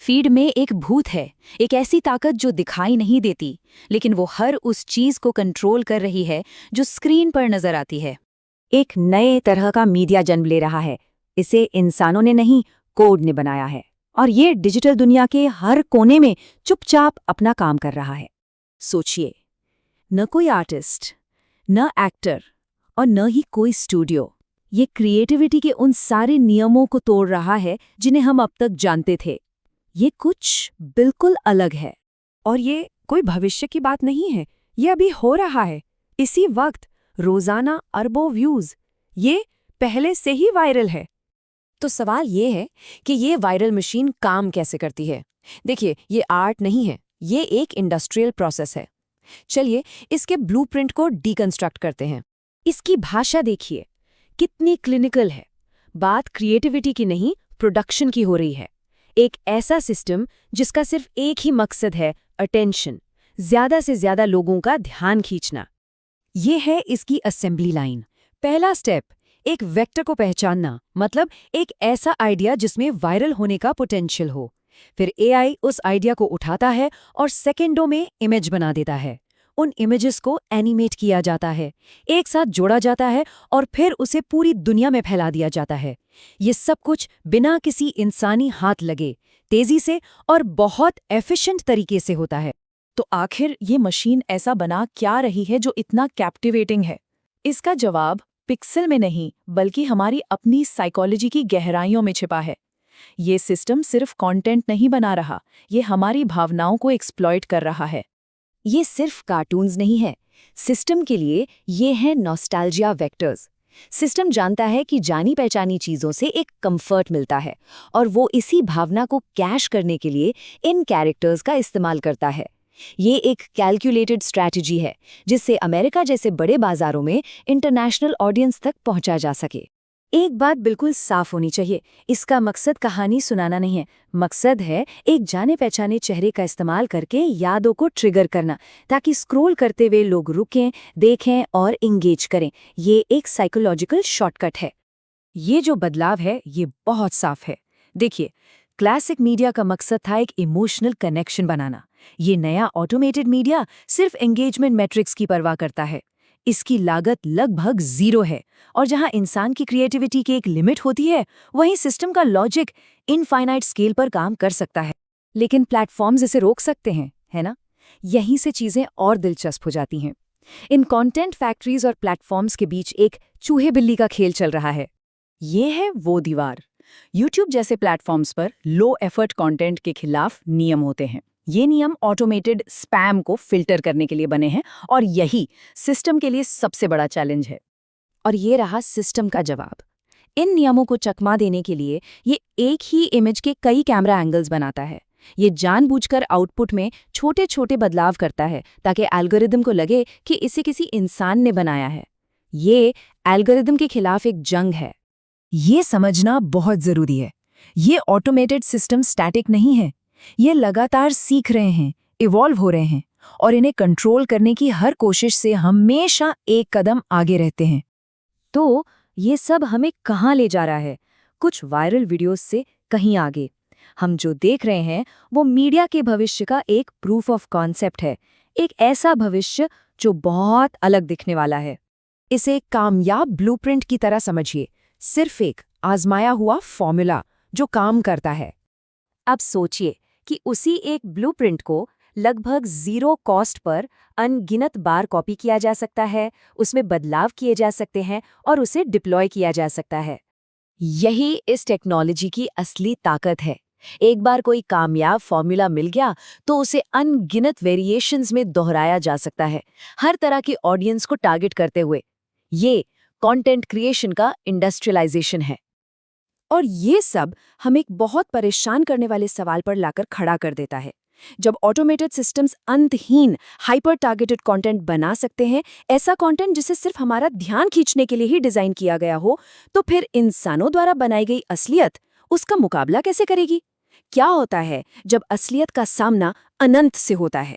Feed में एक भूत है, एक ऐसी ताकत जो दिखाई नहीं देती, लेकिन वो हर उस चीज को कंट्रोल कर रही है जो स्क्रीन पर नजर आती है। एक नए तरह का मीडिया जन्म ले रहा है। इसे इंसानों ने नहीं, कोड ने बनाया है, और ये डिजिटल दुनिया के हर कोने में चुपचाप अपना काम कर रहा है। सोचिए, न कोई आर्टिस्ट, न एक्टर और न ही कोई स्टूडियो, ये क्रिएटिविटी के उन सारे नियमों को तोड़ रहा है जिन्हें हम अब तक जानते थे। ये कुछ बिल्कुल अलग है, और ये कोई भविष्य की बात नहीं है, ये अभी हो रहा है। इसी वक्त रोजाना अरबों व्यूज, ये पहले से ही वायरल है। तो सवाल ये है कि ये वायरल मशीन काम कैसे करती है। देखिए, ये आर्ट नहीं है, ये एक इंडस्ट्रियल प्रोसेस है। चलिए इसके ब्लूप्रिंट को डिकंस्ट्रक्ट करते हैं। इसकी भाषा देखिए, कितनी क्लिनिकल है। बात क्रिएटिविटी की नहीं, प्रोडक्शन की हो रही है। एक ऐसा सिस्टम जिसका सिर्फ एक ही मकसद है, अटेंशन, ज्यादा से ज्यादा लोगों का ध्यान खींचना। ये है इसकी असेंबली लाइन। पहला स्टेप, एक वेक्टर को पहचानना, मतलब एक ऐसा आइडिया जिसमें वायरल होने का पोटेंशियल हो। फिर एआई उस आइडिया को उठाता है और सेकेंडों में इमेज बना देता है। उन इमेजेस को एनिमेट किया जाता है, एक साथ जोड़ा जाता है और फिर उसे पूरी दुनिया में फैला दिया जाता है। ये सब कुछ बिना किसी इंसानी हाथ लगे, तेजी से और बहुत एफिशिएंट तरीके से होता है। तो आखिर ये मशीन ऐसा बना क्या रही है जो इतना कैप्टिवेटिंग है? इसका जवाब पिक्सल में नहीं, बल्कि हमारी अपनी साइकोलॉजी की गहराइयों में छिपा है। ये सिस्टम सिर्फ कंटेंट नहीं बना रहा, ये हमारी भावनाओं को एक्सप्लॉइट कर रहा है। ये सिर्फ कार्टून्स नहीं है, सिस्टम के लिए ये हैं नॉस्टैल्जिया वेक्टर्स। सिस्टम जानता है कि जानी पहचानी चीज़ों से एक कंफर्ट मिलता है, और वो इसी भावना को कैश करने के लिए इन कैरेक्टर्स का इस्तेमाल करता है। ये एक कैलकुलेटेड स्ट्रैटेजी है जिससे अमेरिका जैसे बड़े बाजारों में इंटरनेशनल ऑडियंस तक पहुंचा जा सके। एक बात बिल्कुल साफ होनी चाहिए, इसका मकसद कहानी सुनाना नहीं है। मकसद है एक जाने पहचाने चेहरे का इस्तेमाल करके यादों को ट्रिगर करना, ताकि स्क्रॉल करते हुए लोग रुकें, देखें और इंगेज करें। ये एक साइकोलॉजिकल शॉर्टकट है। ये जो बदलाव है, ये बहुत साफ है। देखिए, क्लासिक मीडिया का मकसद था एक इमोशनल कनेक्शन बनाना। ये नया ऑटोमेटेड मीडिया सिर्फ एंगेजमेंट मैट्रिक्स की परवाह करता है। इसकी लागत लगभग 0 है, और जहां इंसान की क्रिएटिविटी की एक लिमिट होती है, वहीं सिस्टम का लॉजिक इनफाइनाइट स्केल पर काम कर सकता है। लेकिन प्लेटफॉर्म्स इसे रोक सकते हैं, है ना? यहीं से चीजें और दिलचस्प हो जाती हैं। इन कंटेंट फैक्ट्रीज और प्लेटफॉर्म्स के बीच एक चूहे बिल्ली का खेल चल रहा है। ये है वो दीवार। यूट्यूब जैसे प्लेटफॉर्म्स पर लो एफर्ट कंटेंट के खिलाफ नियम होते हैं। ये नियम ऑटोमेटेड स्पैम को फिल्टर करने के लिए बने हैं, और यही सिस्टम के लिए सबसे बड़ा चैलेंज है। और ये रहा सिस्टम का जवाब। इन नियमों को चकमा देने के लिए ये एक ही इमेज के कई कैमरा एंगल्स बनाता है। ये जानबूझकर आउटपुट में छोटे छोटे बदलाव करता है, ताकि एल्गोरिदम को लगे कि इसे किसी इंसान ने बनाया है। ये एल्गोरिदम के खिलाफ एक जंग है। ये समझना बहुत जरूरी है। ये ऑटोमेटेड सिस्टम स्टैटिक नहीं है। ये लगातार सीख रहे हैं, इवॉल्व हो रहे हैं, और इन्हें कंट्रोल करने की हर कोशिश से हमेशा एक कदम आगे रहते हैं। तो ये सब हमें कहाँ ले जा रहा है? कुछ वायरल वीडियोस से कहीं आगे। हम जो देख रहे हैं वो मीडिया के भविष्य का एक प्रूफ ऑफ कॉन्सेप्ट है। एक ऐसा भविष्य जो बहुत अलग दिखने वाला है। इसे एक कामयाब ब्लूप्रिंट की तरह समझिए, सिर्फ एक आजमाया हुआ फॉर्मूला जो काम करता है। अब सोचिए कि उसी एक ब्लूप्रिंट को लगभग 0 कॉस्ट पर अनगिनत बार कॉपी किया जा सकता है, उसमें बदलाव किए जा सकते हैं और उसे डिप्लॉय किया जा सकता है। यही इस टेक्नोलॉजी की असली ताकत है। एक बार कोई कामयाब फॉर्मूला मिल गया तो उसे अनगिनत वेरिएशंस में दोहराया जा सकता है, हर तरह की ऑडियंस को टारगेट करते हुए। ये कंटेंट क्रिएशन का इंडस्ट्रियलाइजेशन है। और ये सब हमें एक बहुत परेशान करने वाले सवाल पर लाकर खड़ा कर देता है। जब ऑटोमेटेड सिस्टम्स अंतहीन हाइपर टारगेटेड कंटेंट बना सकते हैं, ऐसा कंटेंट जिसे सिर्फ हमारा ध्यान खींचने के लिए ही डिजाइन किया गया हो, तो फिर इंसानों द्वारा बनाई गई असलियत उसका मुकाबला कैसे करेगी? क्या होता है जब असलियत का सामना अनंत से होता है?